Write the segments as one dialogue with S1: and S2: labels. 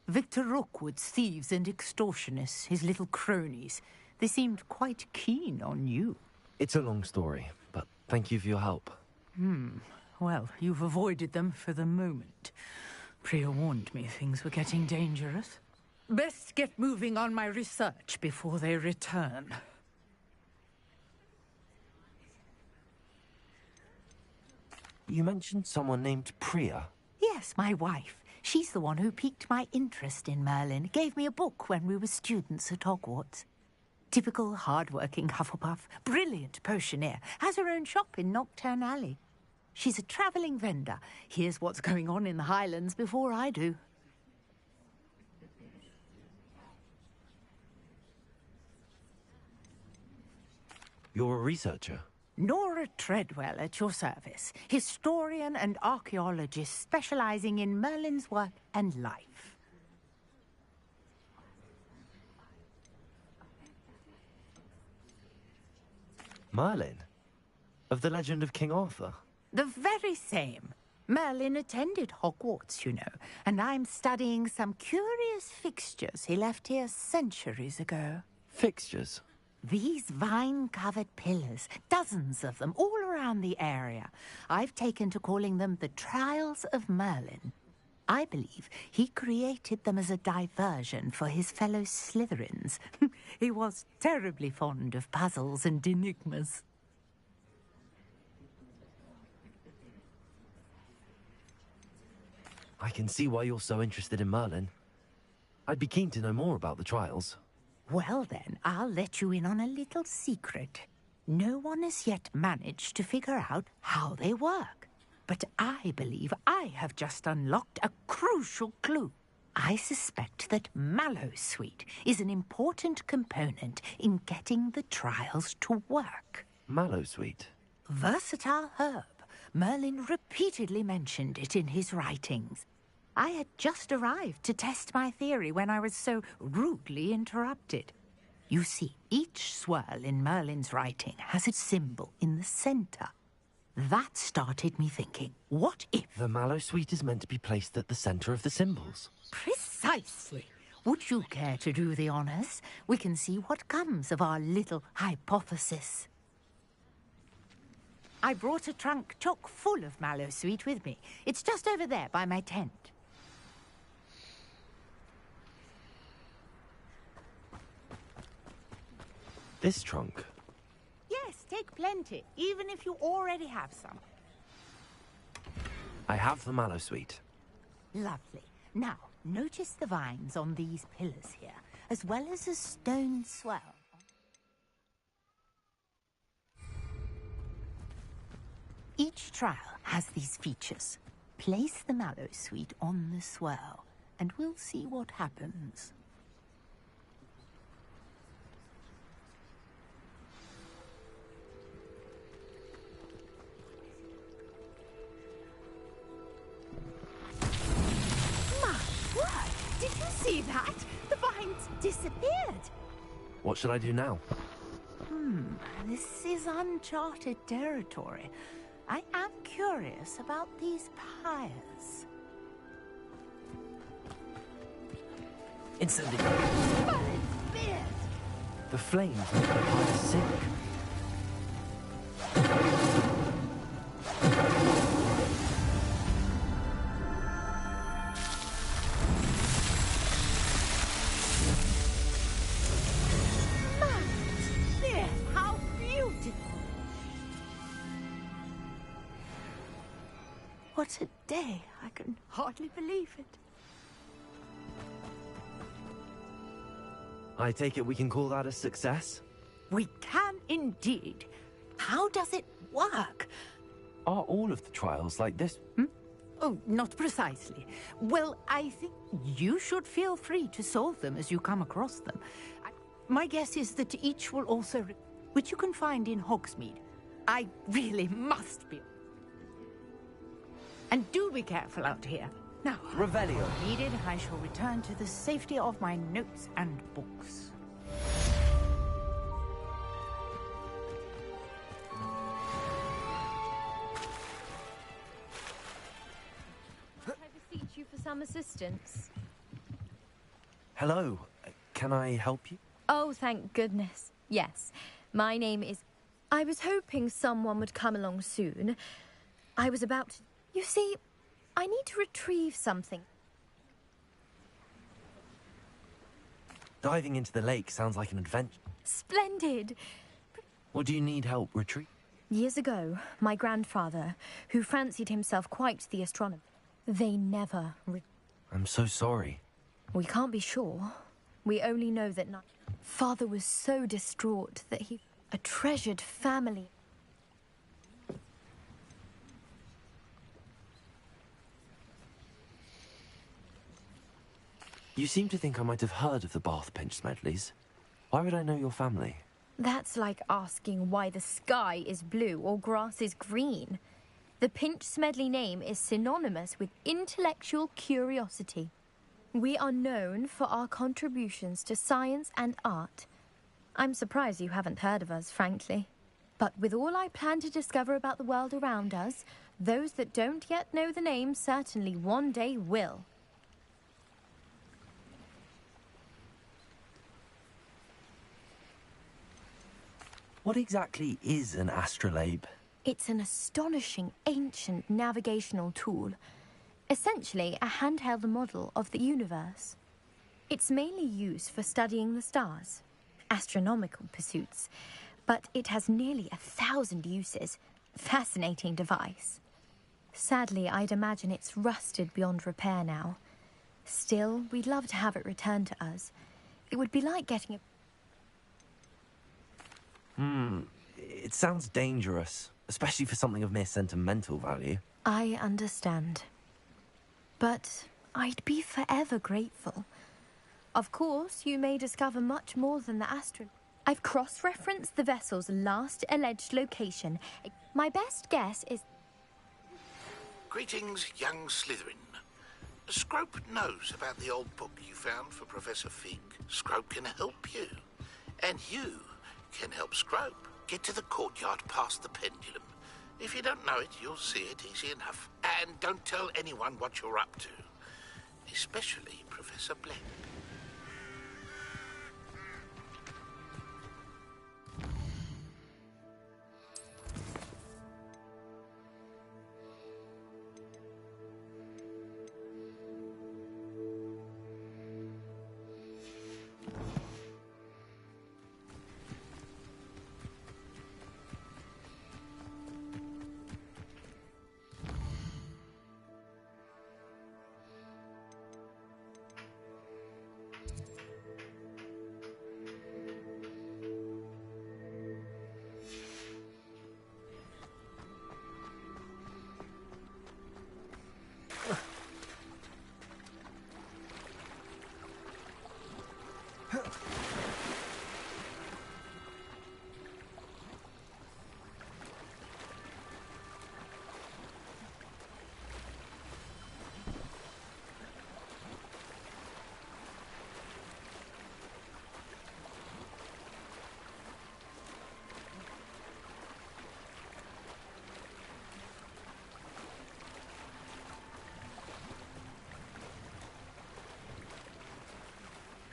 S1: Victor Rookwood's thieves and extortionists, his little cronies. They seemed quite keen on you.
S2: It's a long story, but thank you for your help.
S1: Well, you've avoided them for the moment. Priya warned me things were getting dangerous. Best get moving on my research before they return.
S2: You mentioned someone named Priya.
S1: Yes, my wife. She's the one who piqued my interest in Merlin. Gave me a book when we were students at Hogwarts. Typical hard-working Hufflepuff, brilliant potioneer, has her own shop in Nocturne Alley. She's a travelling vendor. Hears what's going on in the Highlands before I do.
S2: You're a researcher?
S1: Nora Treadwell at your service. Historian and archaeologist specialising in Merlin's work and life.
S2: Merlin? Of the legend of King Arthur?
S1: The very same. Merlin attended Hogwarts, you know, and I'm studying some curious fixtures he left here centuries ago.
S2: Fixtures?
S1: These vine-covered pillars, dozens of them, all around the area. I've taken to calling them the Trials of Merlin. I believe he created them as a diversion for his fellow Slytherins. He was terribly fond of puzzles and enigmas.
S2: I can see why you're so interested in Merlin. I'd be keen to know more about the trials.
S1: Well then, I'll let you in on a little secret. No one has yet managed to figure out how they work. But I believe I have just unlocked a crucial clue. I suspect that Mallowsweet is an important component in getting the trials to work.
S2: Mallowsweet?
S1: Versatile herb. Merlin repeatedly mentioned it in his writings. I had just arrived to test my theory when I was so rudely interrupted. You see, each swirl in Merlin's writing has a symbol in the centre. That started me thinking, what if...
S2: The Mallowsweet is meant to be placed at the centre of the symbols.
S1: Precisely. Would you care to do the honours? We can see what comes of our little hypothesis. I brought a trunk chock full of Mallowsweet with me. It's just over there by my tent.
S2: This trunk?
S1: Yes, take plenty, even if you already have some.
S2: I have the Mallowsweet.
S1: Lovely. Now, notice the vines on these pillars here, as well as a stone swell. Each trial has these features. Place the Mallowsweet on the swirl, and we'll see what happens. Did you see that? The vines disappeared.
S2: What should I do now?
S1: This is uncharted territory. I am curious about these pyres.
S2: Incendiary!
S1: Merlin's beard!
S2: The flames make the pyres sink.
S1: What a day. I can hardly believe it.
S2: I take it we can call that a success?
S1: We can indeed. How does it work?
S2: Are all of the trials like this?
S1: Oh, not precisely. Well, I think you should feel free to solve them as you come across them. My guess is that each will also... which you can find in Hogsmeade. I really must be... And do be careful out here. Now,
S2: Revelio.
S1: Needed, I shall return to the safety of my notes and books.
S3: I beseech you for some assistance.
S2: Hello. Can I help you?
S3: Oh, thank goodness. Yes, my name is... I was hoping someone would come along soon. I was about to... You see, I need to retrieve something.
S2: Diving into the lake sounds like an adventure.
S3: Splendid!
S2: What do you need help retrieve?
S3: Years ago, my grandfather, who fancied himself quite the astronomer, they never...
S2: I'm so sorry.
S3: We can't be sure. We only know that Father was so distraught that he... A treasured family.
S2: You seem to think I might have heard of the Bath Pinch Smedleys. Why would I know your family?
S3: That's like asking why the sky is blue or grass is green. The Pinch Smedley name is synonymous with intellectual curiosity. We are known for our contributions to science and art. I'm surprised you haven't heard of us, frankly. But with all I plan to discover about the world around us, those that don't yet know the name certainly one day will.
S2: What exactly is an astrolabe?
S3: It's an astonishing ancient navigational tool. Essentially a handheld model of the universe. It's mainly used for studying the stars, astronomical pursuits, but it has nearly 1,000 uses. Fascinating device. Sadly, I'd imagine it's rusted beyond repair now. Still, we'd love to have it returned to us. It would be like getting a...
S2: It sounds dangerous, especially for something of mere sentimental value.
S3: I understand. But I'd be forever grateful. Of course, you may discover much more than the astro... I've cross-referenced the vessel's last alleged location. My best guess is...
S4: Greetings, young Slytherin. Scrope knows about the old book you found for Professor Fig. Scrope can help you. And you can help Scrope get to the courtyard past the pendulum. If you don't know it, you'll see it easy enough. And don't tell anyone what you're up to. Especially Professor Black.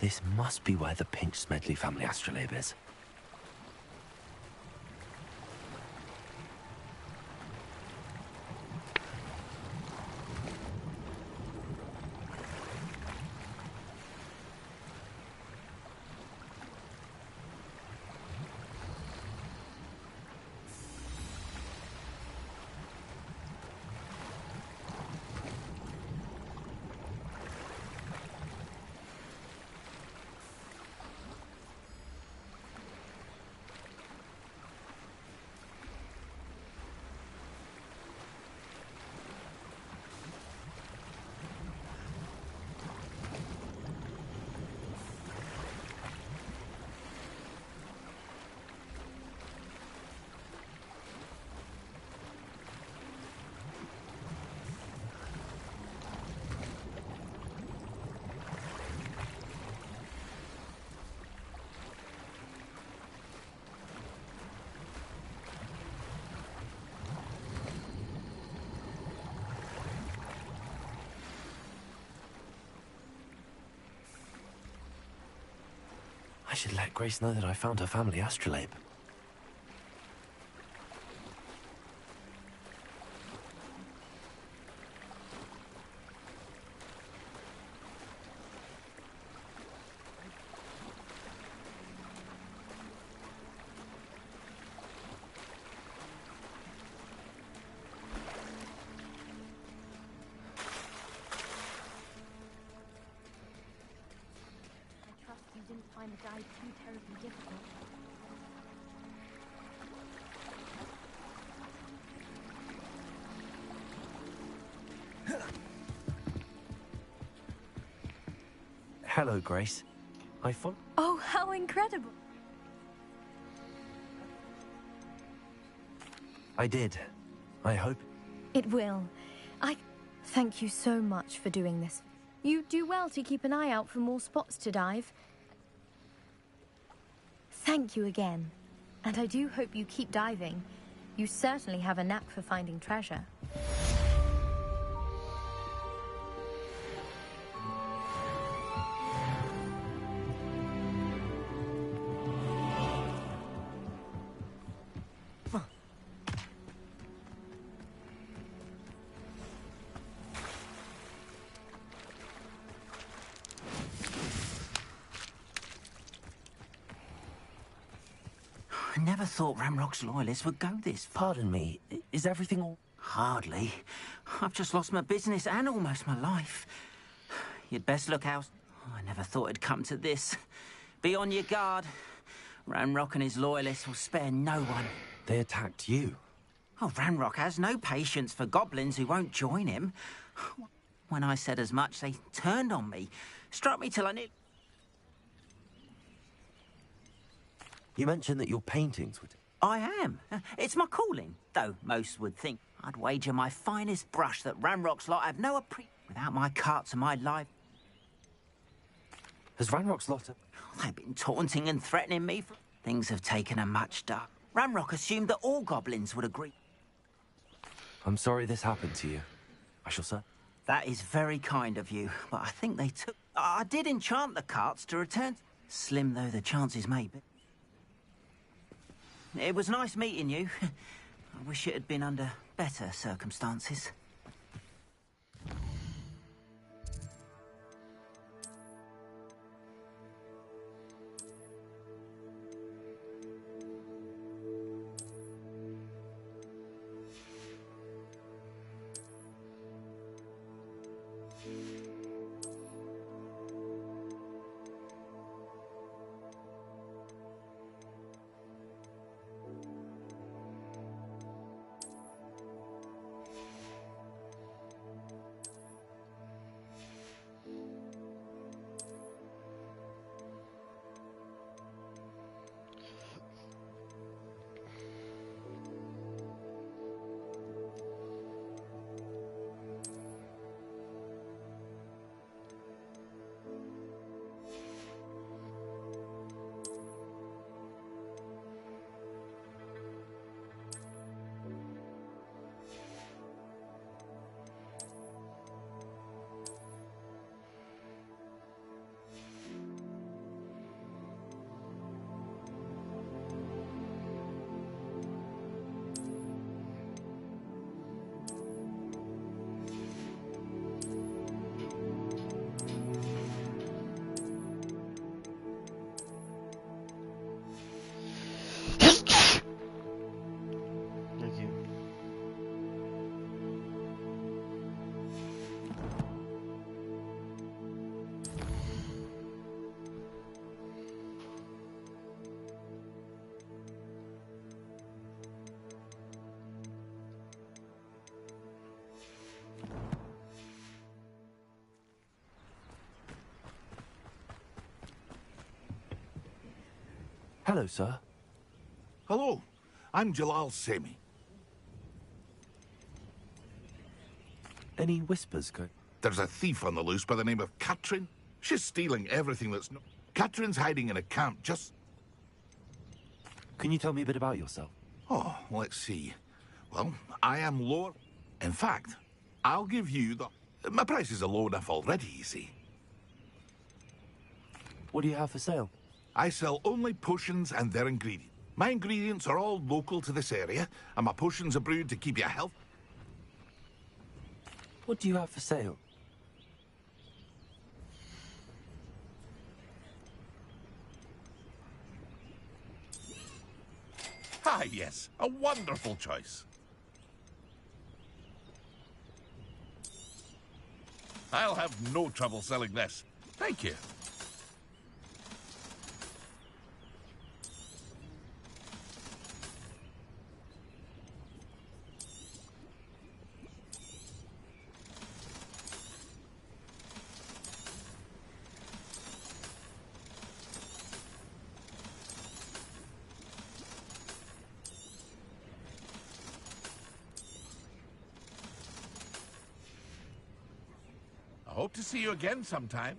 S2: This must be where the Pinch Smedley family astrolabe is. should let Grace know that I found her family astrolabe.
S3: I trust you didn't find the guide too terribly difficult.
S2: Hello, Grace.
S3: Oh, how incredible!
S2: I did. I hope...
S3: It will. Thank you so much for doing this. You do well to keep an eye out for more spots to dive. Thank you again. And I do hope you keep diving. You certainly have a knack for finding treasure.
S5: I never thought Ramrock's loyalists would go this far.
S2: Pardon me, is everything all...
S5: Hardly. I've just lost my business and almost my life. You'd best look out. I never thought it'd come to this. Be on your guard. Ramrock and his loyalists will spare no one.
S2: They attacked you?
S5: Oh, Ramrock has no patience for goblins who won't join him. When I said as much, they turned on me. Struck me till I nearly...
S2: You mentioned that your paintings would...
S5: I am. It's my calling, though most would think. I'd wager my finest brush that Ramrock's lot have no without my carts and my life.
S2: Has Ranrock's lot...
S5: They've been taunting and threatening me for... Things have taken a much dark... Ramrock assumed that all goblins would agree.
S2: I'm sorry this happened to you. I shall say.
S5: That is very kind of you, but I think they took... I did enchant the carts to return. Slim though the chances may be. It was nice meeting you. I wish it had been under better circumstances.
S2: Hello, sir.
S4: Hello, I'm Jalal Semi.
S2: Any whispers going?
S4: There's a thief on the loose by the name of Katrin. She's stealing everything that's... Katrin's hiding in a camp just...
S2: Can you tell me a bit about yourself?
S4: Oh, let's see. Well, I am lower... In fact, I'll give you the... My prices are low enough already, you see.
S2: What do you have for sale?
S4: I sell only potions and their ingredients. My ingredients are all local to this area, and my potions are brewed to keep you healthy.
S2: What do you have for sale?
S4: Ah, yes. A wonderful choice. I'll have no trouble selling this. Thank you. I hope to see you again sometime.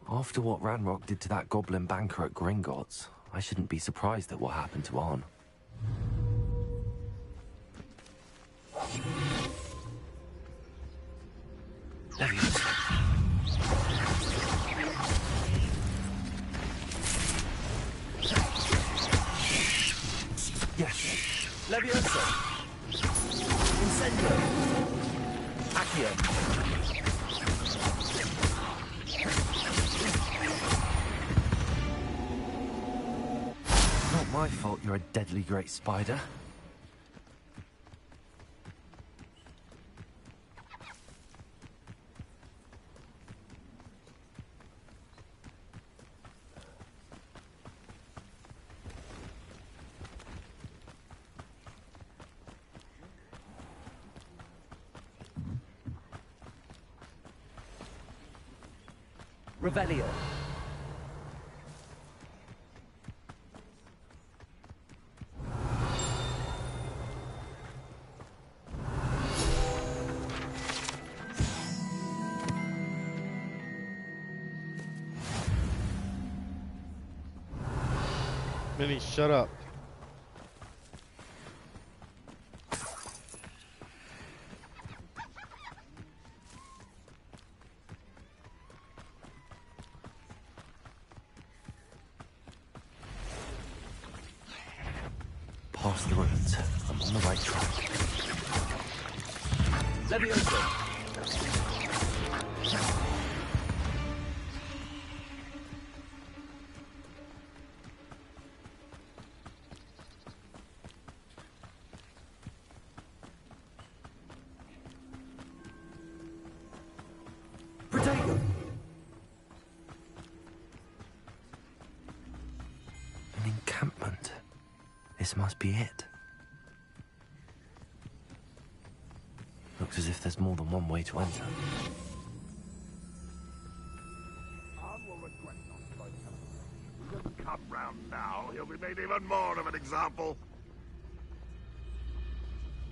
S2: After what Ranrock did to that goblin banker at Gringotts, I shouldn't be surprised at what happened to Arn. Yes. Levioso. Incendio. Accio. Not my fault you're a deadly great spider. Revelio.
S6: Minnie, shut up.
S2: Past the ruins. I'm on the right track. Levioso. Protego. An encampment. This must be it. Looks as if there's more than one way to enter.
S4: If he doesn't come round now, he'll be made even more of an example.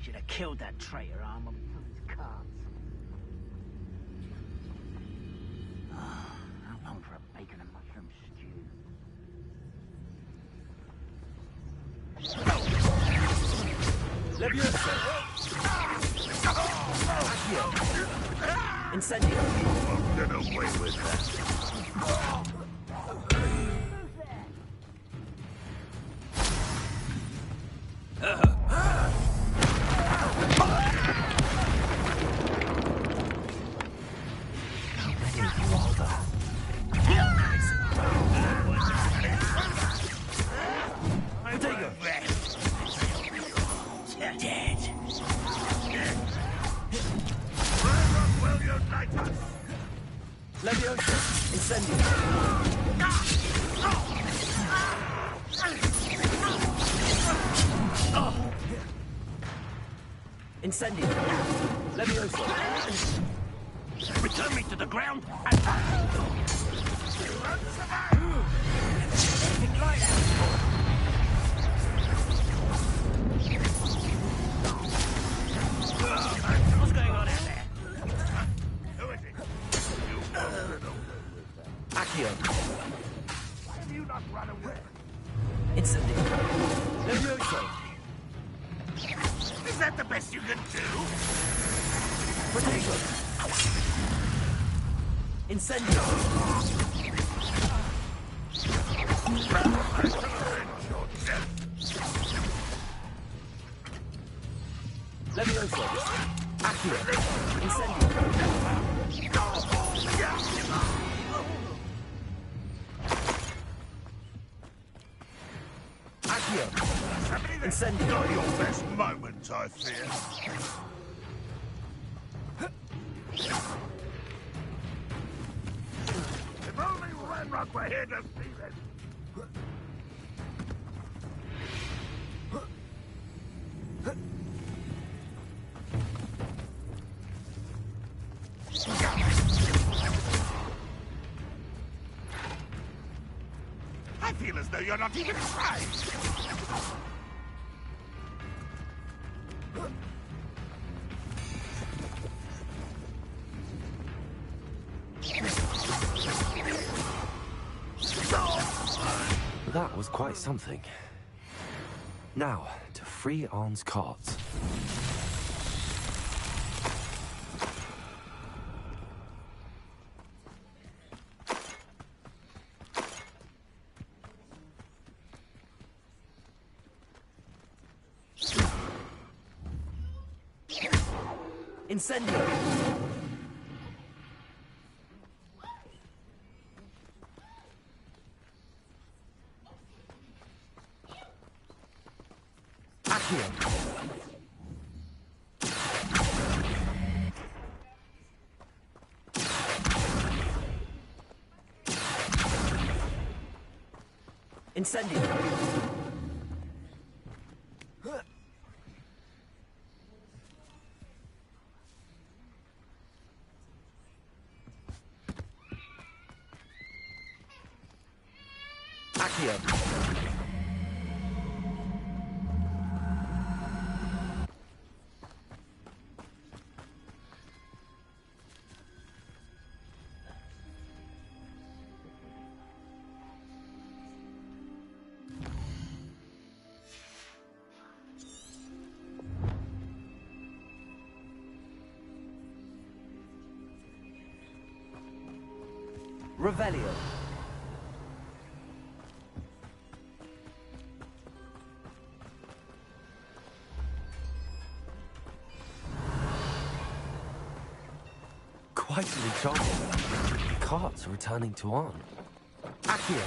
S5: Should have killed that traitor, Arm, when we took his cards. How long for a bacon and mushroom stew?
S2: Levioso. Accio. Incendio.
S4: Get away with that.
S2: How many of you are there? Protego.
S5: Dead.
S4: Will you like us?
S2: Levioso. Incendio. Incendio. Levioso.
S5: Return me to the ground and... Anything like that. What's going on out there?
S4: Who is it?
S2: Accio.
S4: Why have you not run away?
S2: Incendio. Levioso.
S4: Is that the best you can do?
S2: Potato. Incendio. Levioso. Accio. Incendio. Accio. Incendio.
S4: Not your best moment, I fear. If only Ranrock were here to see this. I feel as though you're not even trying.
S2: That was quite something. Now, to free Arn's cards. Incendio! Accio! Incendio! Accio! Revelio. Quite charming. The carts are returning to Arn. Accio.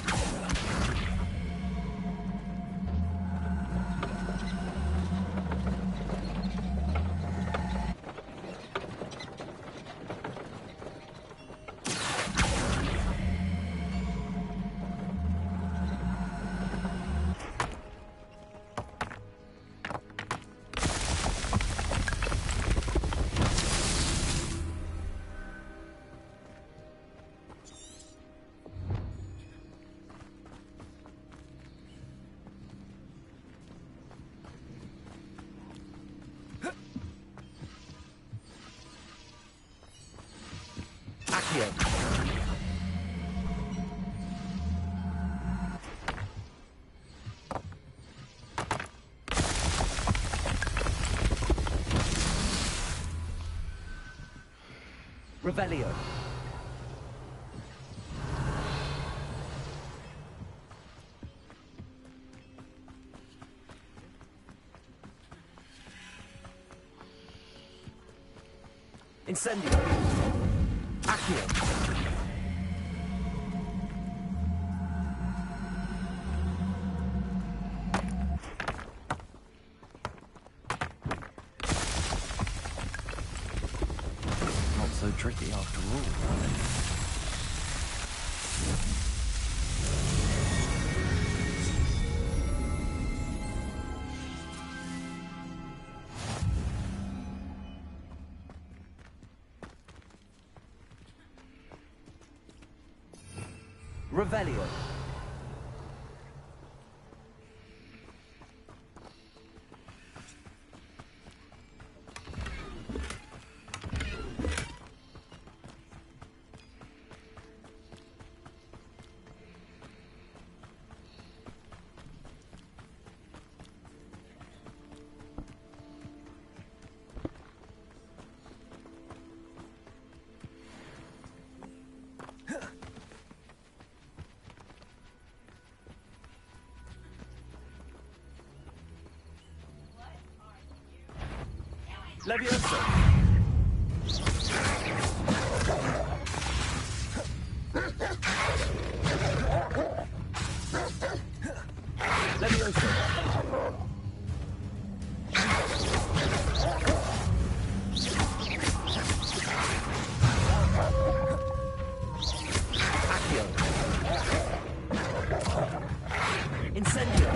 S2: Accio. Revelio. Incendio. Accio. Not so tricky after all, are they? Revelio. Levioso! Levioso! Accio! Incendio!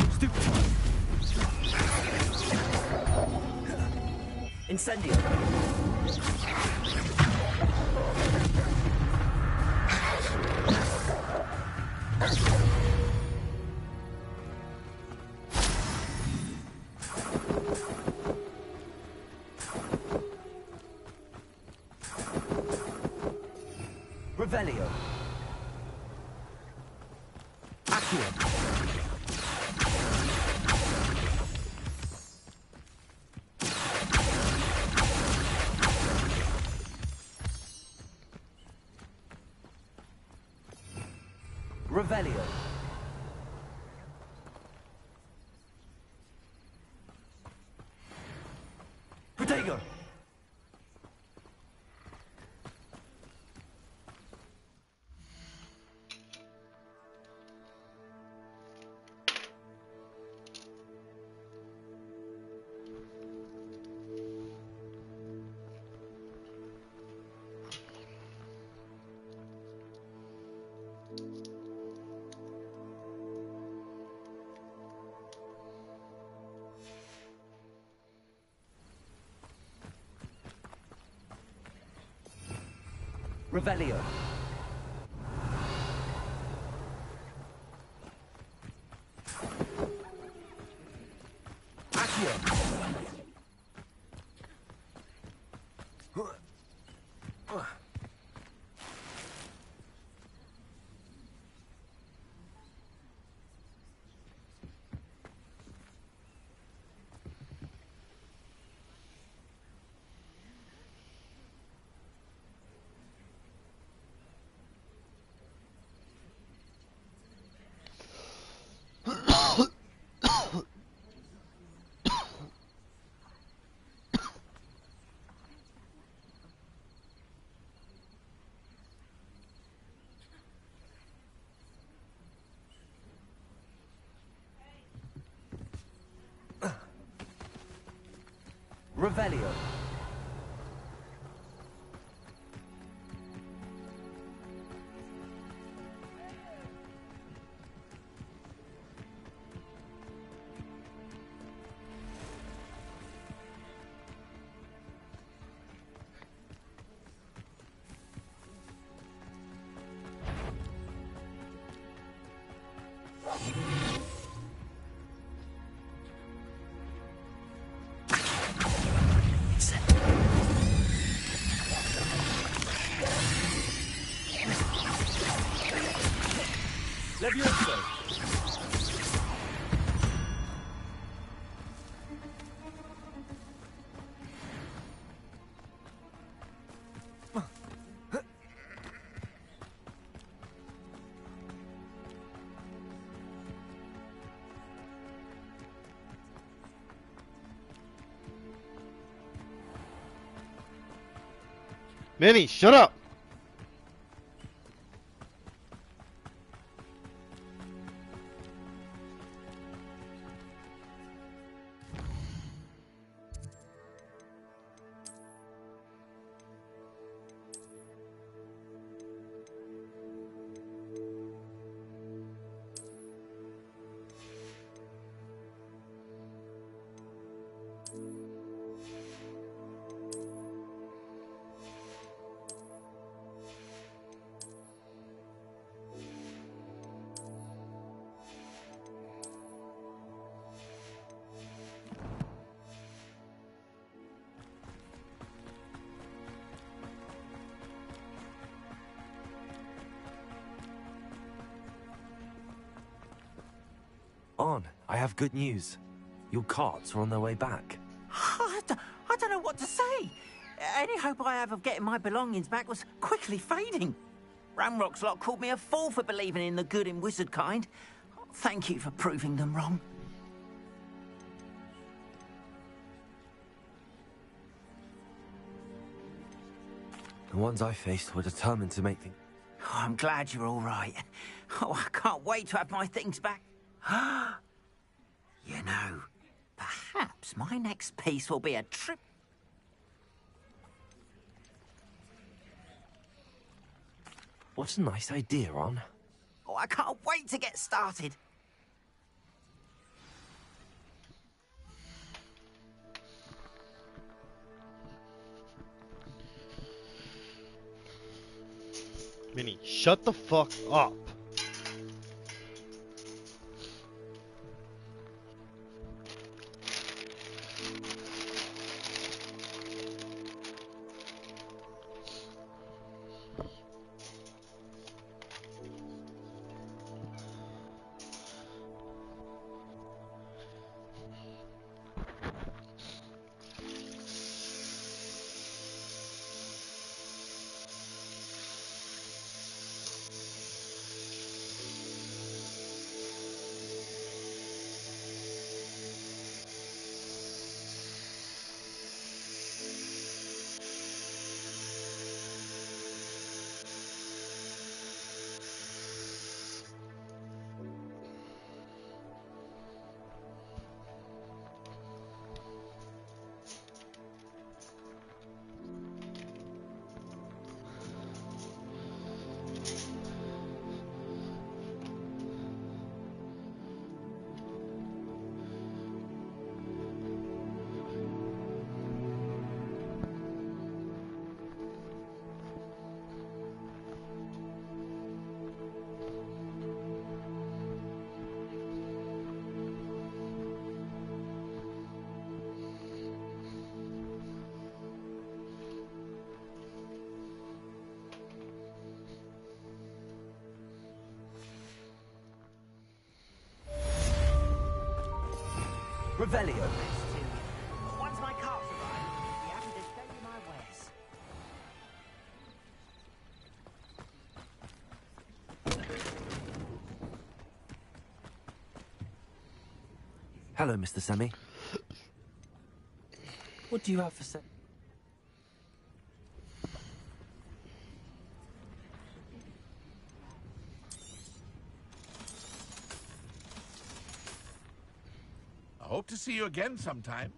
S2: Stupid! Incendio! Revelio. Accio. Revelio. Protego. Revelio. Accio. Revelio. Levioso.
S6: Minnie, shut up!
S2: On, I have good news. Your carts are on their way back.
S5: I don't know what to say. Any hope I have of getting my belongings back was quickly fading. Ramrock's lot called me a fool for believing in the good and wizard kind. Thank you for proving them wrong.
S2: The ones I faced were determined to make things...
S5: Oh, I'm glad you're all right. Oh, I can't wait to have my things back. You know, perhaps my next piece will be a trip.
S2: What's a nice idea, Ron?
S5: Oh, I can't wait to get started.
S6: Minnie, shut the fuck up.
S2: Revelio.
S5: Once my carts arrive, I'll be happy to show you my wares.
S2: Hello, Mr. Semi. What do you have for sale?
S4: I hope to see you again sometime.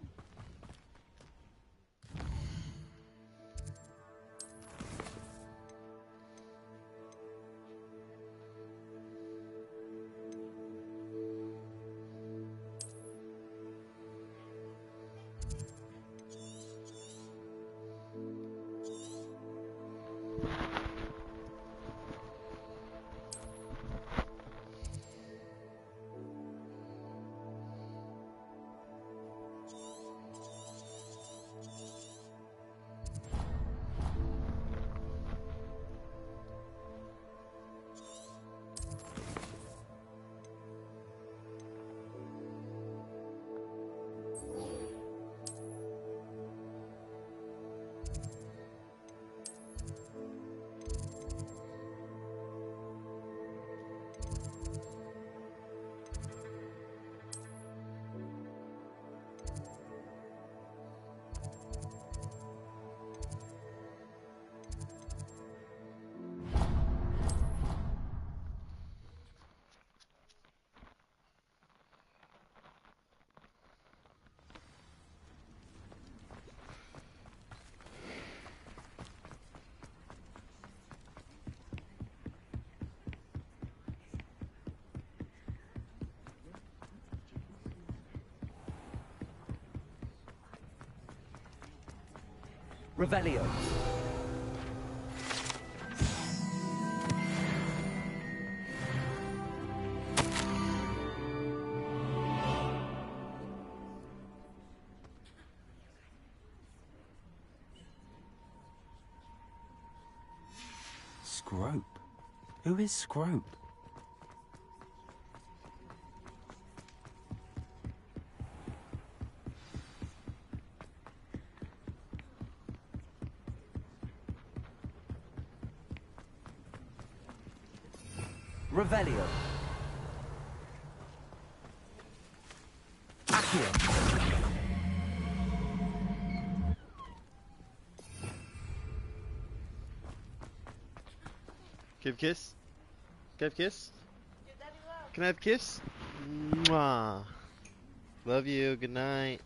S2: Revelio. Scrope? Who is Scrope? Revelio. Accio.
S6: Give a kiss. Can I have a kiss? Can I have a kiss? Mwah. Love you. Good night.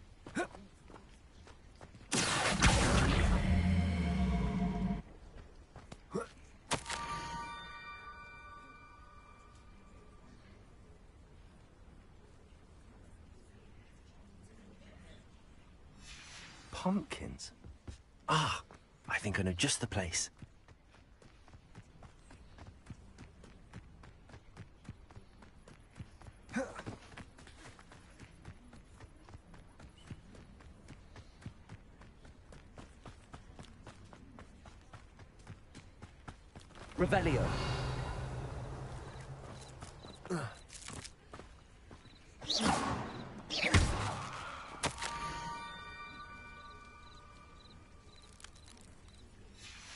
S2: Pumpkins? Ah, I think I know just the place. Revelio.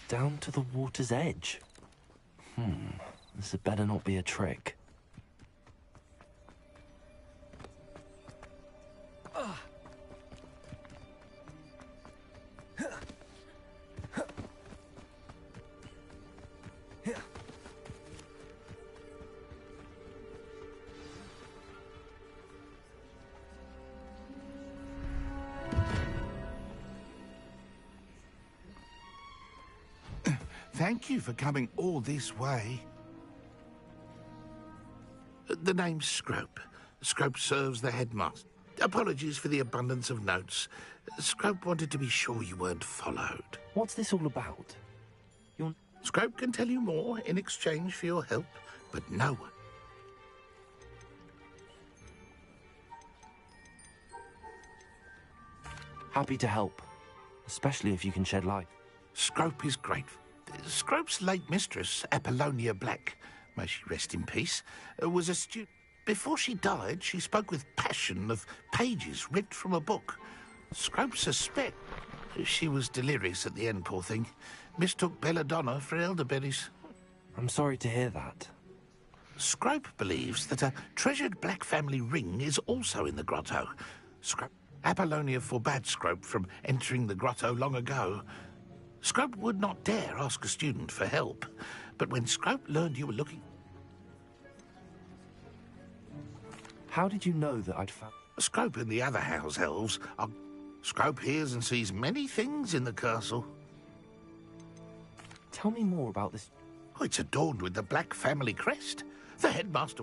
S2: Down to the water's edge. This had better not be a trick.
S4: Thank you for coming all this way. The name's Scrope. Scrope serves the headmaster. Apologies for the abundance of notes. Scrope wanted to be sure you weren't followed.
S2: What's this all about?
S4: Scrope can tell you more in exchange for your help, but no one.
S2: Happy to help, especially if you can shed light.
S4: Scrope is grateful. Scrope's late mistress, Apollonia Black, may she rest in peace, was a student. Before she died, she spoke with passion of pages ripped from a book. Scrope suspect she was delirious at the end, poor thing. Mistook belladonna for elderberries.
S2: I'm sorry to hear that.
S4: Scrope believes that a treasured black family ring is also in the grotto. Apollonia forbade Scrope from entering the grotto long ago. Scrope would not dare ask a student for help, but when Scrope learned you were looking...
S2: How did you know that I'd found...
S4: Scrope and the other house elves are... Scrope hears and sees many things in the castle.
S2: Tell me more about this...
S4: Oh, it's adorned with the black family crest. The headmaster...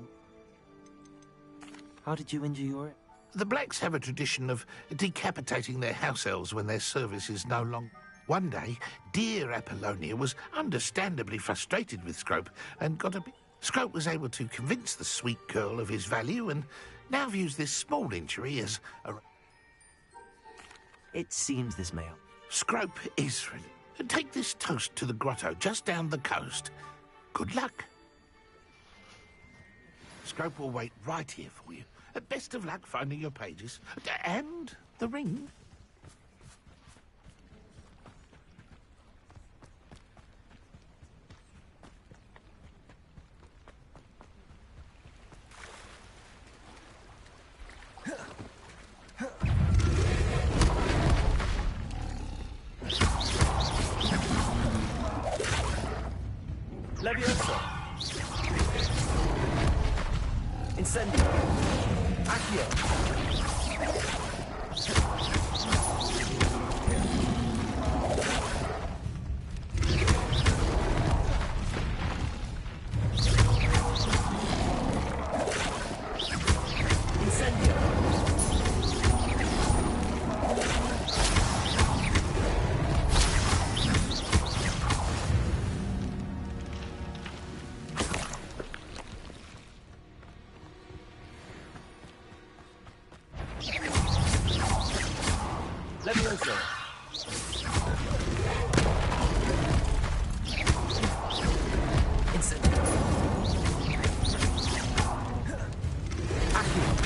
S2: How did you injure your...
S4: The Blacks have a tradition of decapitating their house elves when their service is no longer... One day, dear Apollonia was understandably frustrated with Scrope and got a bit... Scrope was able to convince the sweet girl of his value and now views this small injury as a...
S2: It seems this may...
S4: Scrope is... Take this toast to the grotto just down the coast. Good luck. Scrope will wait right here for you. Best of luck finding your pages. And the ring.
S2: Leviosa. Incendio. Accio. Leviosa. Incendio. Accio.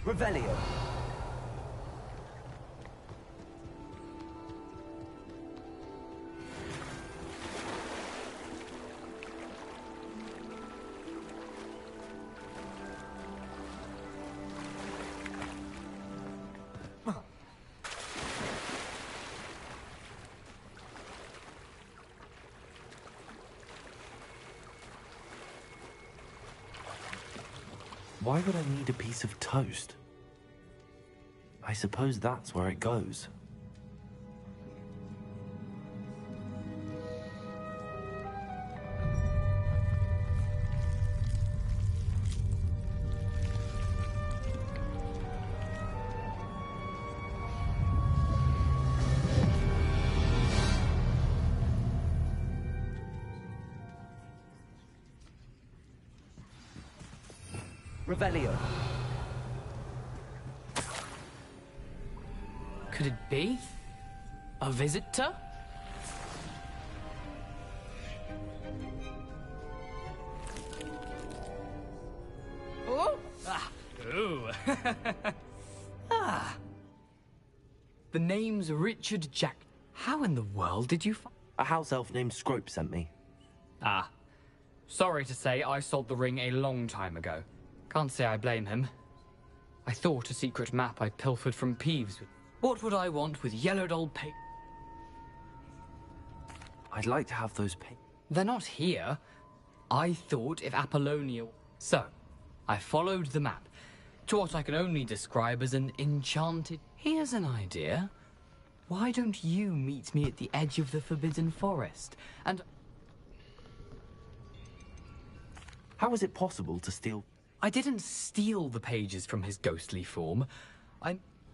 S2: Revelio. Why would I need a piece of toast? I suppose that's where it goes. Revelio.
S7: Could it be? A visitor? Oh! Ah! Ooh! Ah! The name's Richard Jack. How in the world did you find...
S2: A house elf named Scrope sent me.
S7: Ah. Sorry to say, I sold the ring a long time ago. Can't say I blame him. I thought a secret map I pilfered from Peeves. What would I want with yellowed old paper?
S2: I'd like to have those papers.
S7: They're not here. I thought if Apollonia... So, I followed the map to what I can only describe as an enchanted... Here's an idea. Why don't you meet me at the edge of the Forbidden Forest, and...
S2: How is it possible to steal...
S7: I didn't steal the pages from his ghostly form.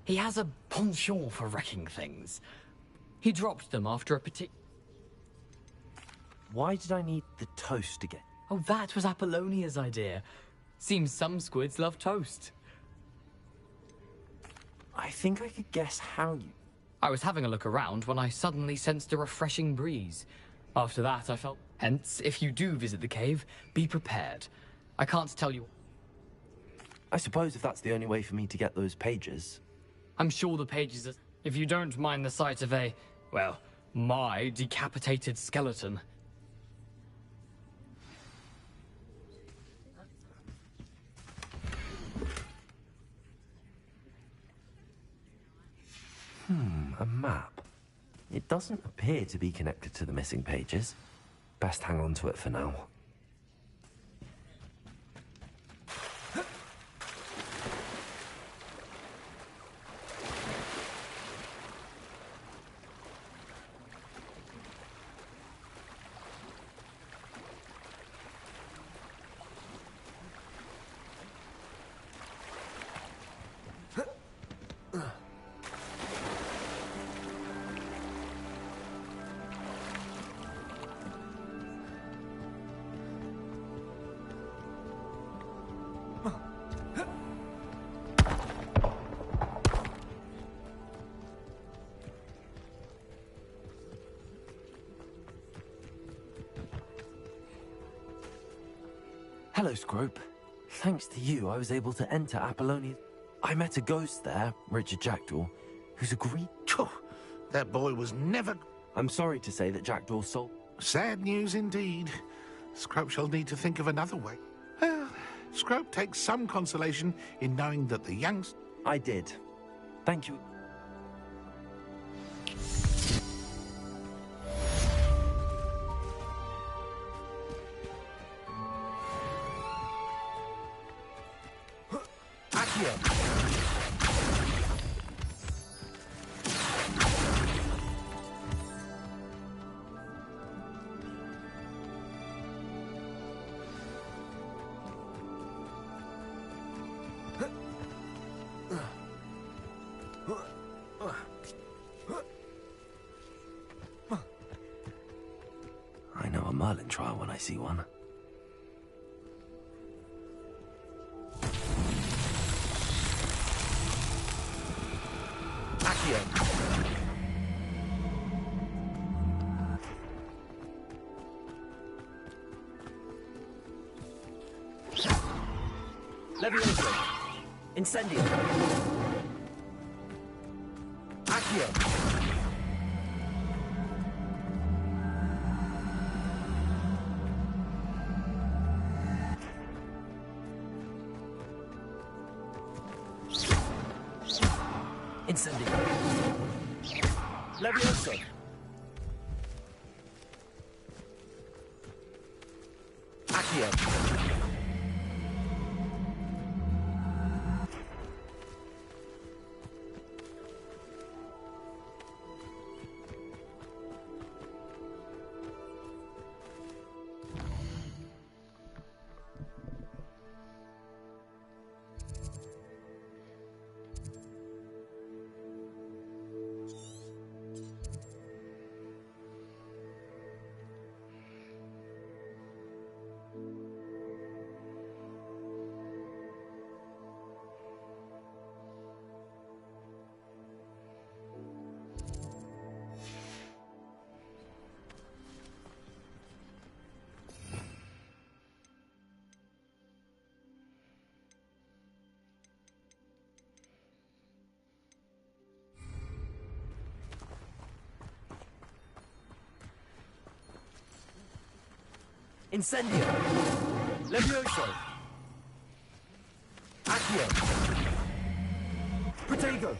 S7: He has a penchant for wrecking things. He dropped them after a particular...
S2: Why did I need the toast again?
S7: Oh, that was Apollonia's idea. Seems some squids love toast.
S2: I think I could guess how you...
S7: I was having a look around when I suddenly sensed a refreshing breeze. After that, I felt... Hence, if you do visit the cave, be prepared. I can't tell you...
S2: I suppose if that's the only way for me to get those pages...
S7: I'm sure the pages are... If you don't mind the sight of a... well, my decapitated skeleton.
S2: A map. It doesn't appear to be connected to the missing pages. Best hang on to it for now. Hello, Scrope. Thanks to you, I was able to enter Apollonia. I met a ghost there, Richard Jackdaw, who's agreed...
S4: Phew, that boy was never...
S2: I'm sorry to say that Jackdaw's soul...
S4: Sad news indeed. Scrope shall need to think of another way. Well, Scrope takes some consolation in knowing that the youngster...
S2: I did. Thank you. Merlin trial when I see one. Accio! Levioso! Incendio! Accio! Incendio! Levioso! Accio! Incendio! Levioso! Accio! Protego!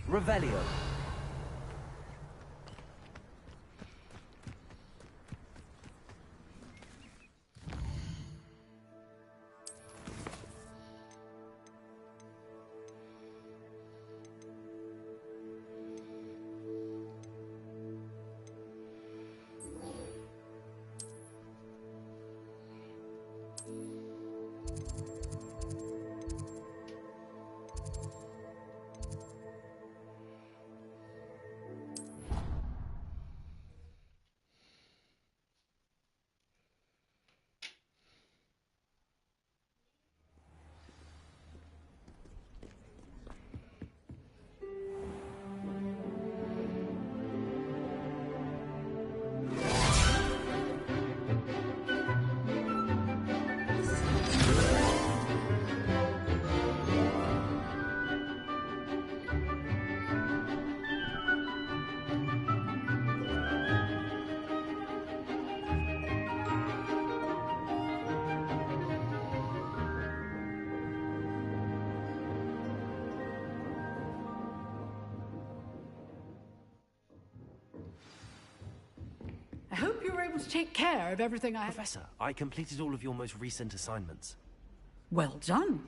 S2: Revelio.
S8: I hope you were able to take care of everything I...
S2: Professor, I completed all of your most recent assignments.
S8: Well done.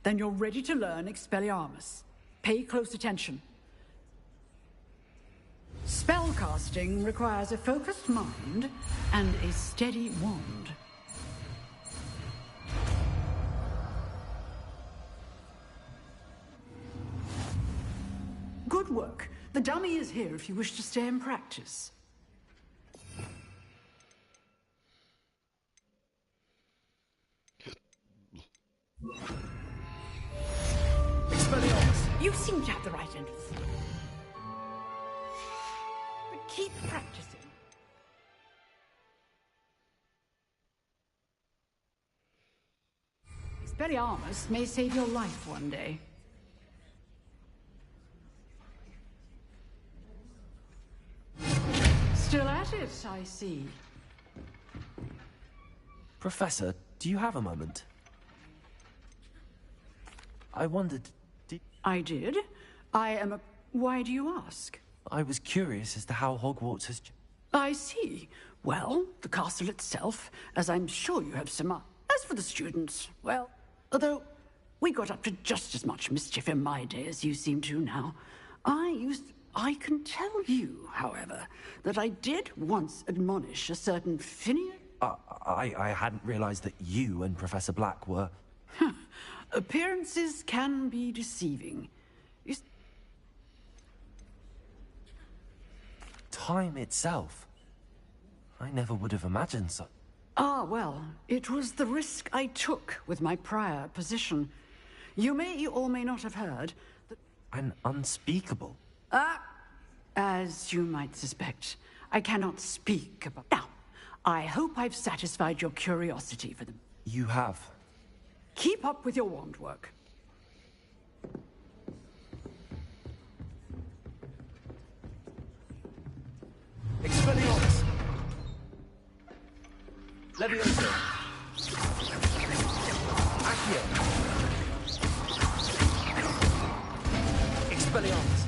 S8: Then you're ready to learn Expelliarmus. Pay close attention. Spellcasting requires a focused mind and a steady wand. Good work. The dummy is here if you wish to stay and practice.
S2: Expelliarmus!
S8: You seem to have the right end of the stick. But keep practicing. Expelliarmus may save your life one day. Still at it, I see.
S2: Professor, do you have a moment? I wondered,
S8: I did. I am a... Why do you ask?
S2: I was curious as to how Hogwarts has...
S8: I see. Well, the castle itself, as I'm sure you have some... As for the students, well, although we got up to just as much mischief in my day as you seem to now, I can tell you, however, that I did once admonish a certain Phineas...
S2: I hadn't realized that you and Professor Black were...
S8: Appearances can be deceiving.
S2: Time itself. I never would have imagined so...
S8: Ah, well, it was the risk I took with my prior position. You may or may not have heard that...
S2: An unspeakable...
S8: As you might suspect, I cannot speak about... Now, I hope I've satisfied your curiosity for them.
S2: You have.
S8: Keep up with your wand work.
S2: Expelliarmus! Levioso! Accio! Expelliarmus!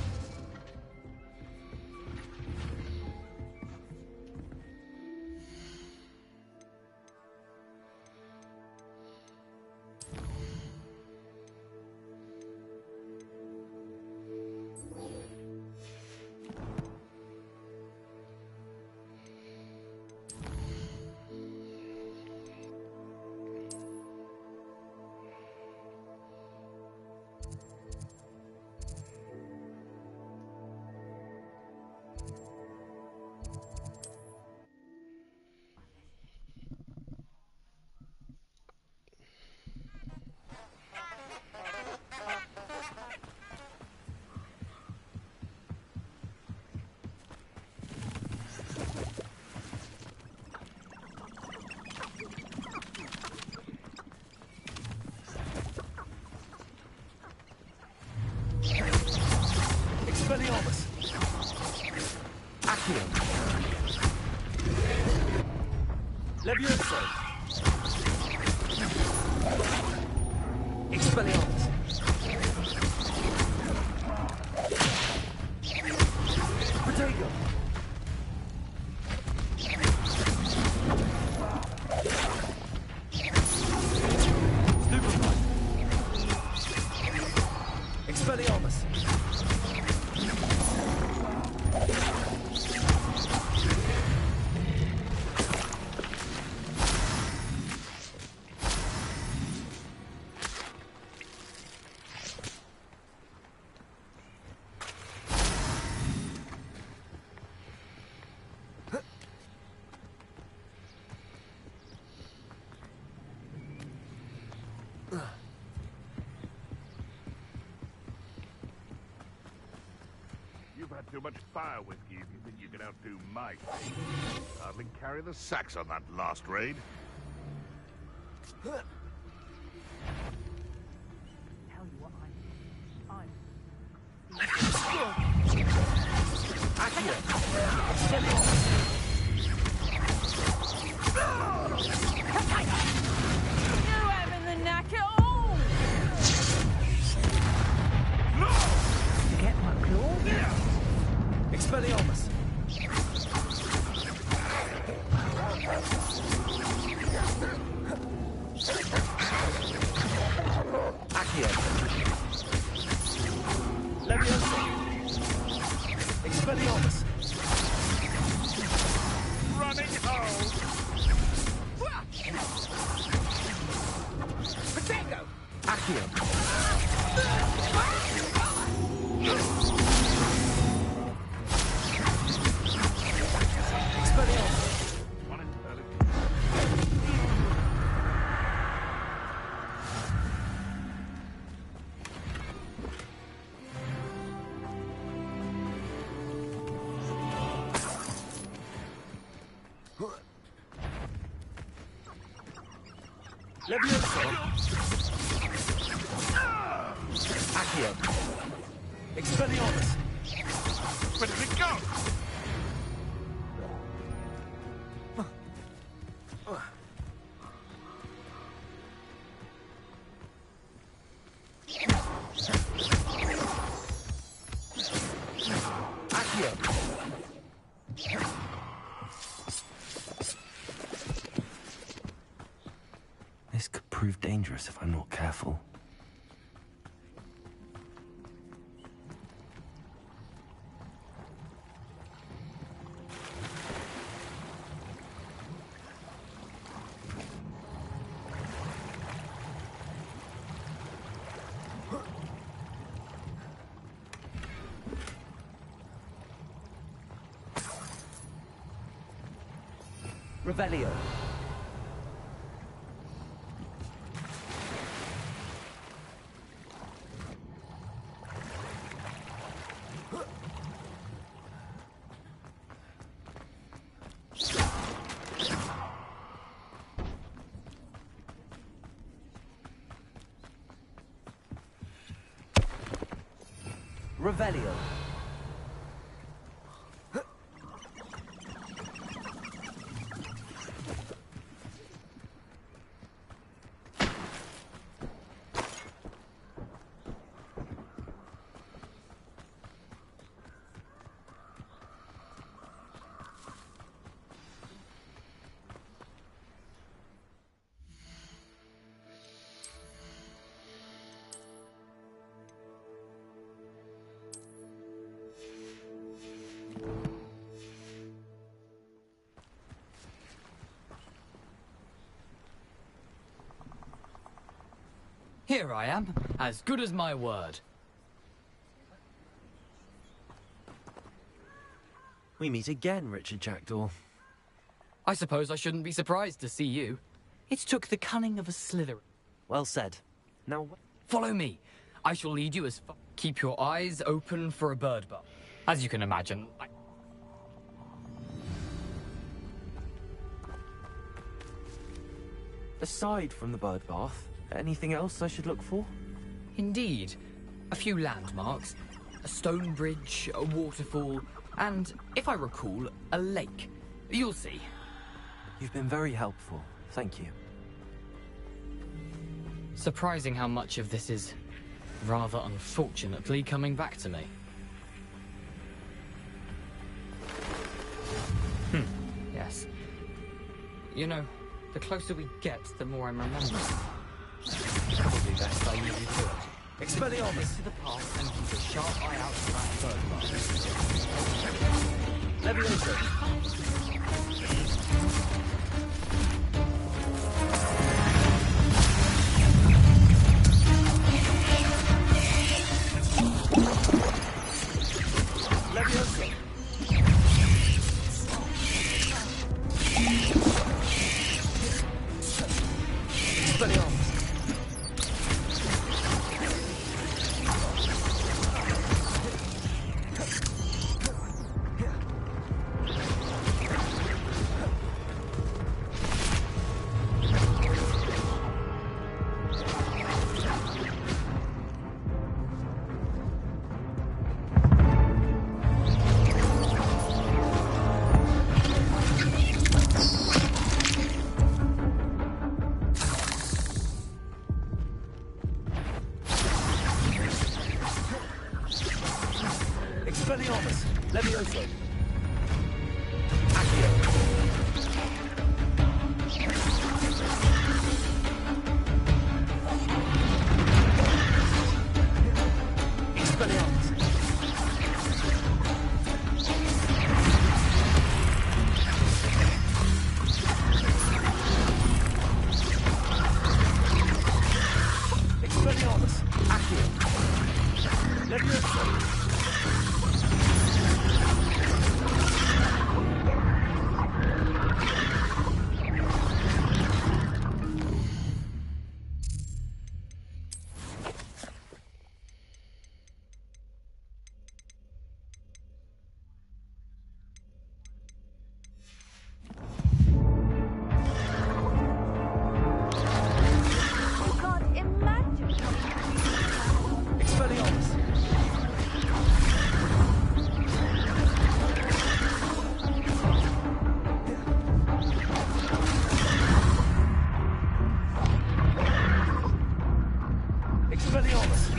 S2: Expelliarmus! Accio! Levioso! Expelliarmus! Protego! Stupefy! Expelliarmus!
S4: You've had too much fire whiskey if you think you can outdo my speed. Hardly carry the sacks on that last raid.
S1: Tell you what, I'm...
S9: You having the knack at all?
S1: Get my claw?
S2: Expelliarmus! Accio! Levioso! Expelliarmus!
S4: Running home!
S2: Protego! Accio! Levioso! Accio! Expelliarmus!
S4: Where did it go?
S2: This could prove dangerous if I'm not careful. Revelio. Revelio.
S7: Here I am, as good as my word.
S2: We meet again, Richard Jackdaw.
S7: I suppose I shouldn't be surprised to see you. It took the cunning of a Slytherin.
S2: Well said. Now,
S7: Follow me. I shall lead you as far. Keep your eyes open for a bird bath. As you can imagine,
S2: aside from the bird bath, anything else I should look for?
S7: Indeed. A few landmarks, a stone bridge, a waterfall, and, if I recall, a lake. You'll see.
S2: You've been very helpful. Thank you.
S7: Surprising how much of this is rather unfortunately coming back to me. Yes. You know, the closer we get, the more I'm remembering. Probably best I leave you to it.
S2: Expelliarmus!
S7: To the path and keep a sharp eye out for that bird bath.
S2: Levioso! Levioso! Expelliarmus! Expelliarmus! Levioso! Accio! Expelliarmus! Expelliarmus! Accio! Levioso! Expelliarmus!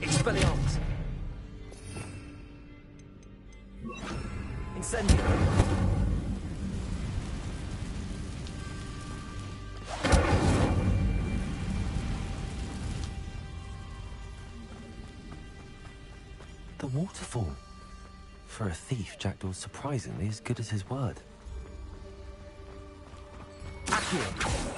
S2: Expelliarmus! Incendio! The waterfall. For a thief, Jackdaw's surprisingly as good as his word. Accio!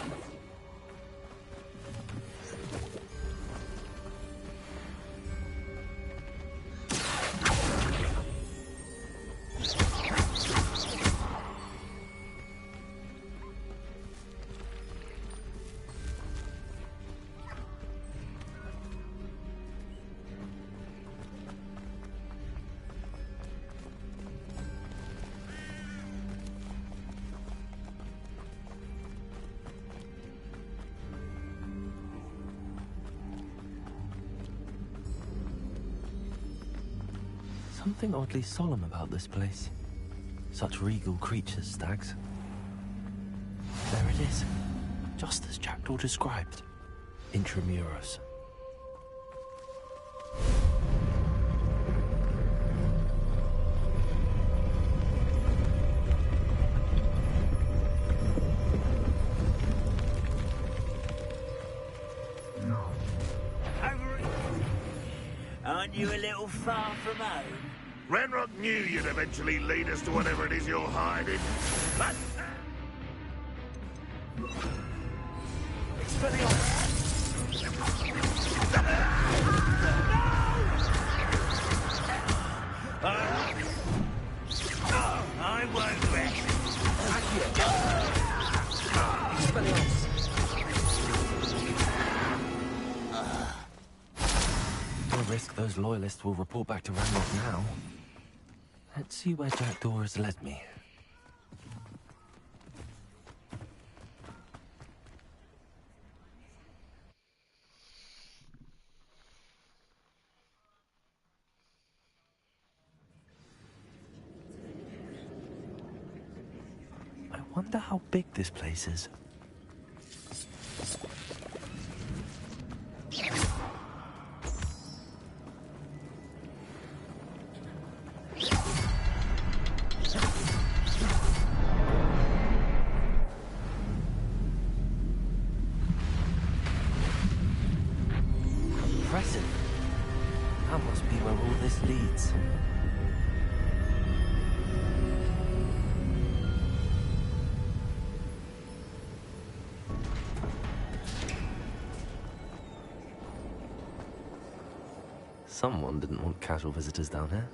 S2: Something oddly solemn about this place. Such regal creatures, stags. There it is, just as Jackdaw described. Intramuros.
S10: Aren't you a little far from home?
S4: Ranrock knew you'd eventually lead us to whatever it is you're hiding. But... I won't rest.
S2: No risk those loyalists will report back to Ranrock now. Let's see where Jackdaw has led me. I wonder how big this place is. Impressive. That must be where all this leads. Someone didn't want casual visitors down here.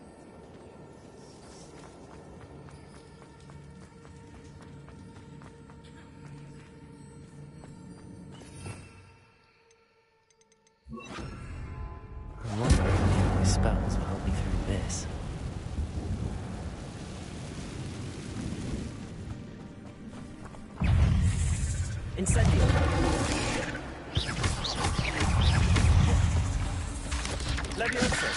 S2: I wonder if any of my spells will help me through this. Incendio! Leviosa!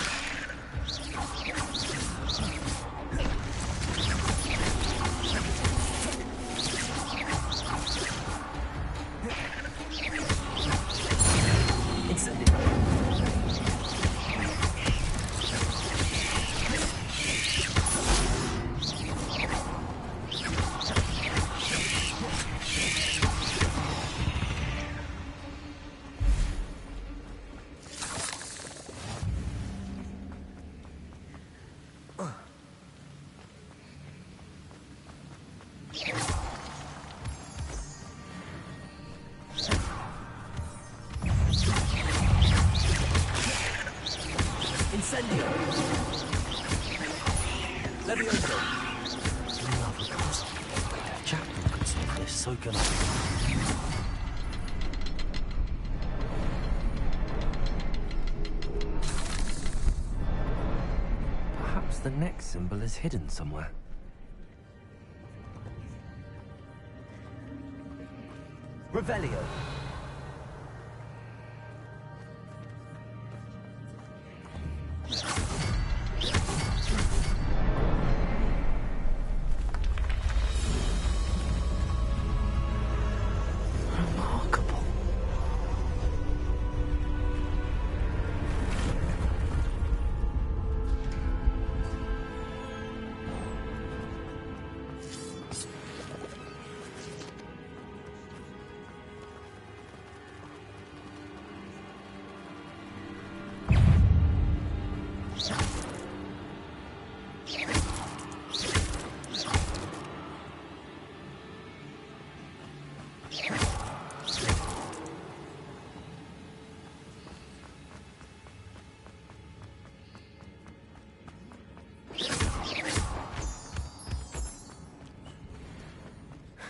S2: Levioso! Another castle. If Jackdaw could solve this, so can I. Perhaps the next symbol is hidden somewhere. Revelio. Remarkable.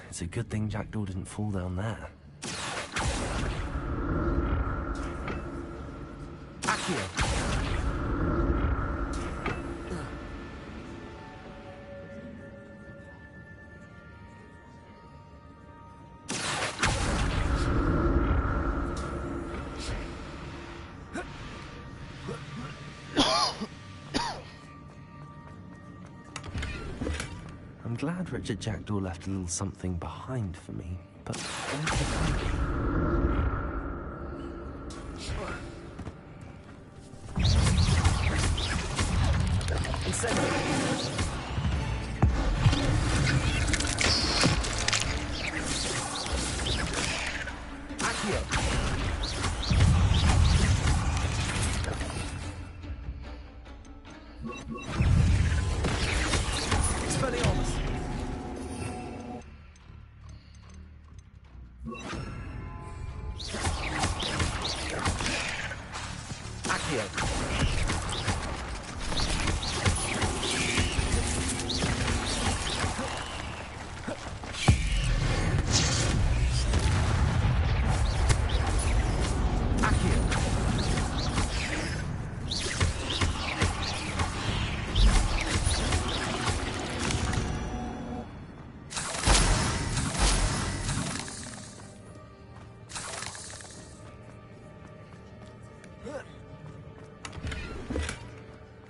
S2: It's a good thing Jackdaw didn't fall down there. Accio! I'm glad Richard Jackdaw left a little something behind for me, but where's the copy?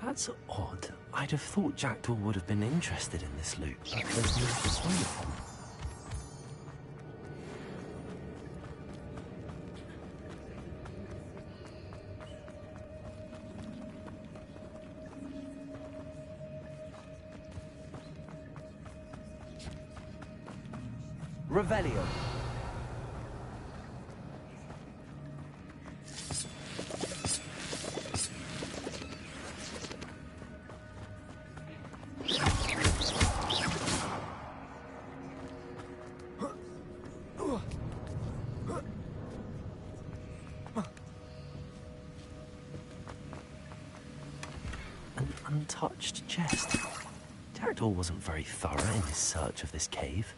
S2: That's odd. I'd have thought Jackdaw would have been interested in this loot, but there's no persuade him. Revelio. An untouched chest. Jackdaw wasn't very thorough in his search of this cave.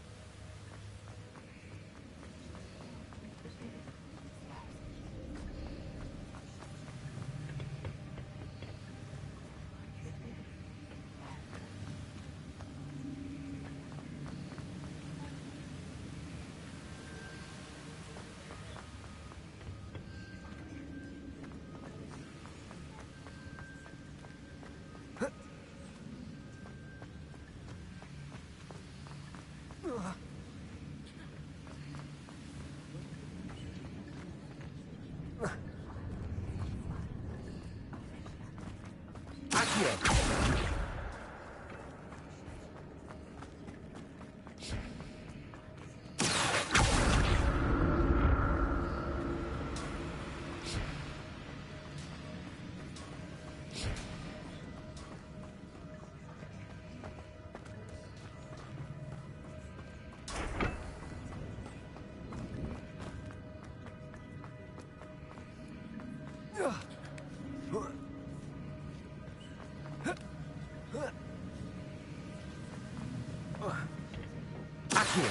S2: I'm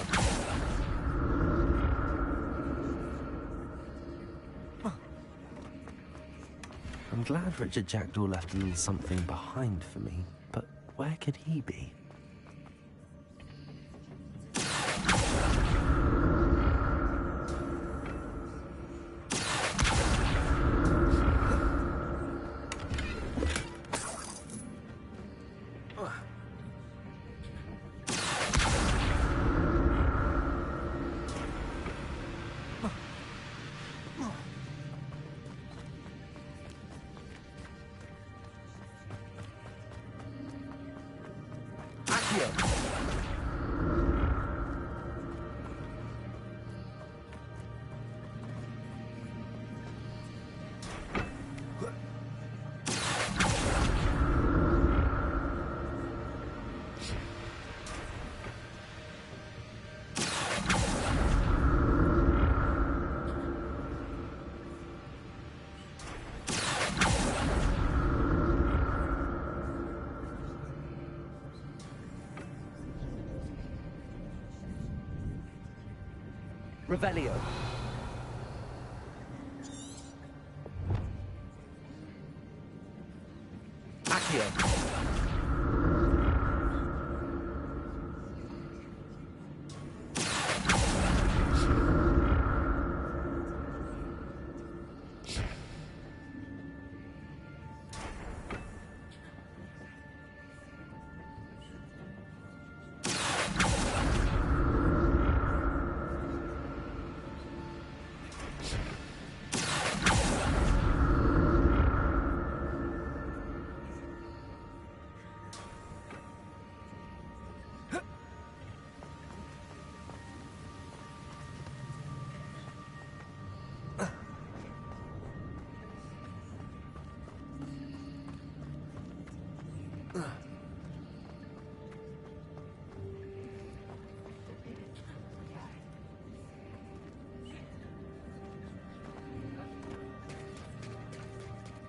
S2: glad Richard Jackdaw left a little something behind for me, but where could he be?
S11: Revelio. Accio.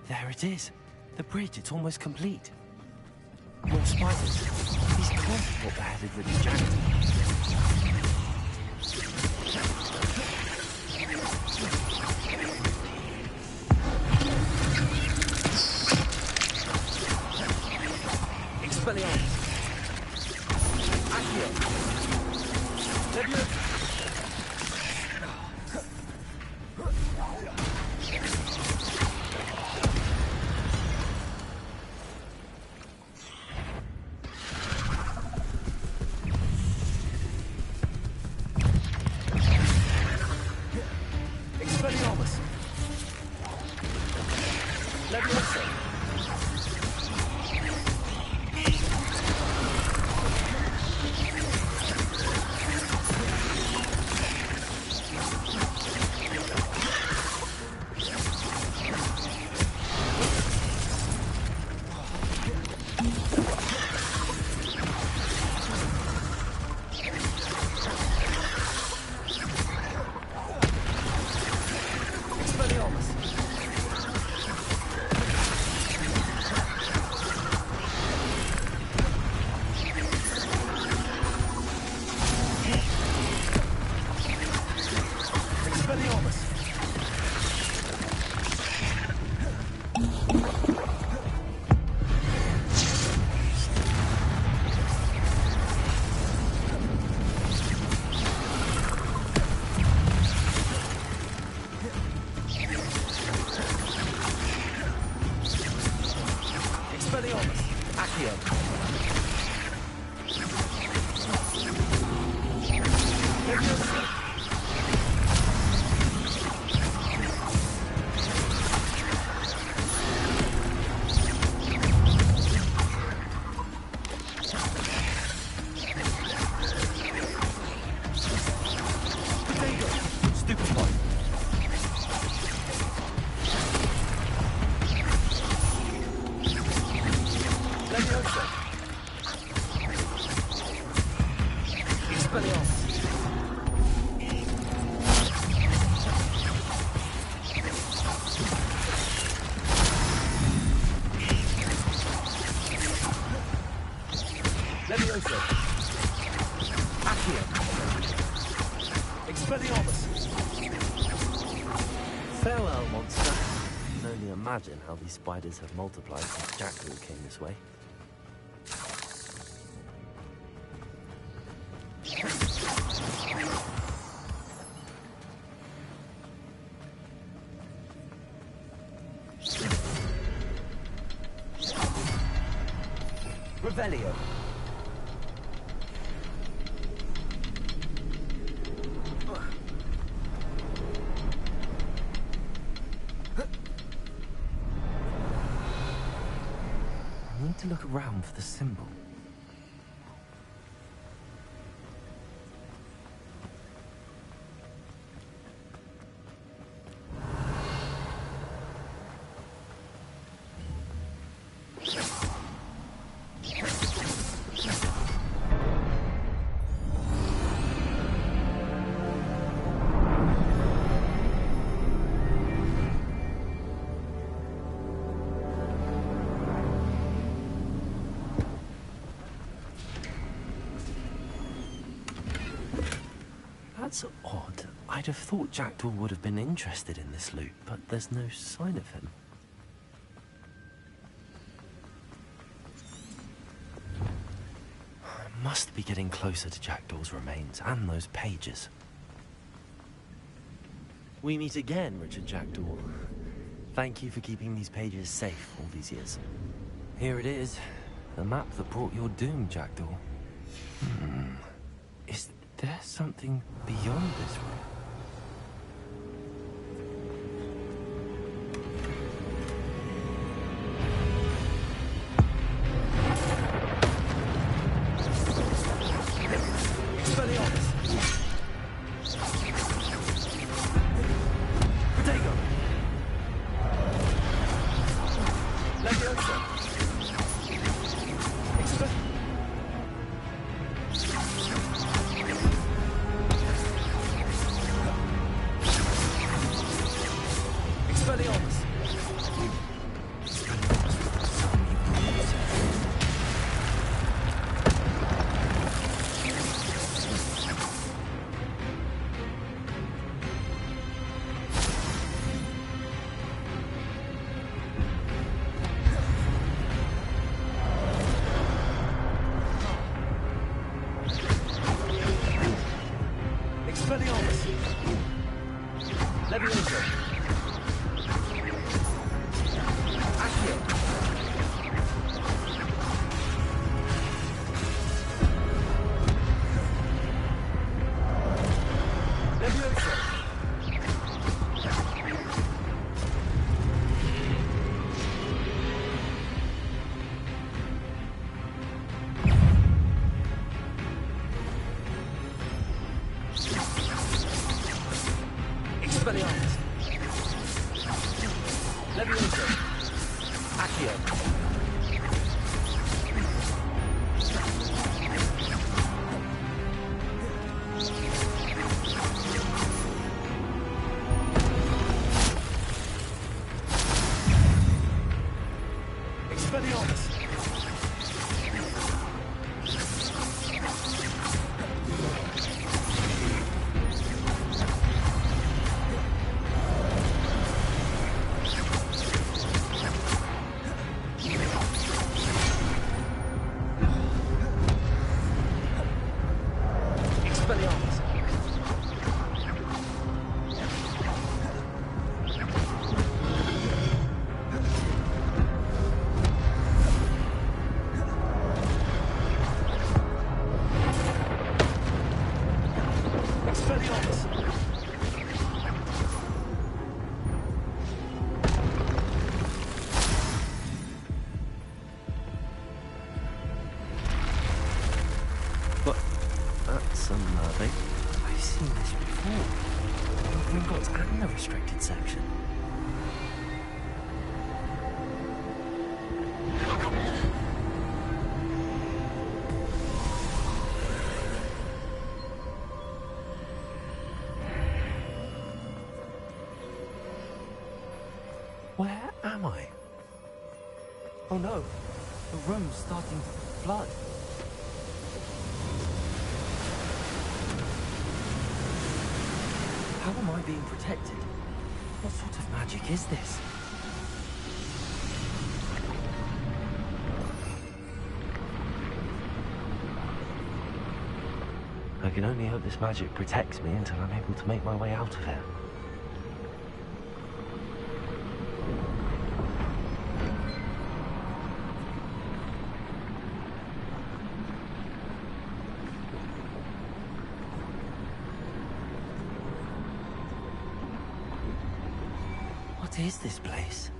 S2: There it is. The bridge, it's almost complete. More spiders. These can't be what beheaded Richard Jackdaw.
S11: Expelliarmus. Accio. Leviosa. Expelliarmus. Leviosa. Accio. Expelliarmus.
S2: Farewell, monster. I can only imagine how these spiders have multiplied since Jackdaw came this way.
S11: Revelio.
S2: I need to look around for the symbol. That's odd. I'd have thought Jackdaw would have been interested in this loot, but there's no sign of him. I must be getting closer to Jackdaw's remains and those pages. We meet again, Richard Jackdaw. Thank you for keeping these pages safe all these years. Here it is, the map that brought your doom, Jackdaw. Is there something beyond this room? I've seen this before. The Gringotts and the restricted section. Where am I? Oh no, the room's starting to flood. am I being protected? What sort of magic is this? I can only hope this magic protects me until I'm able to make my way out of here. What is this place?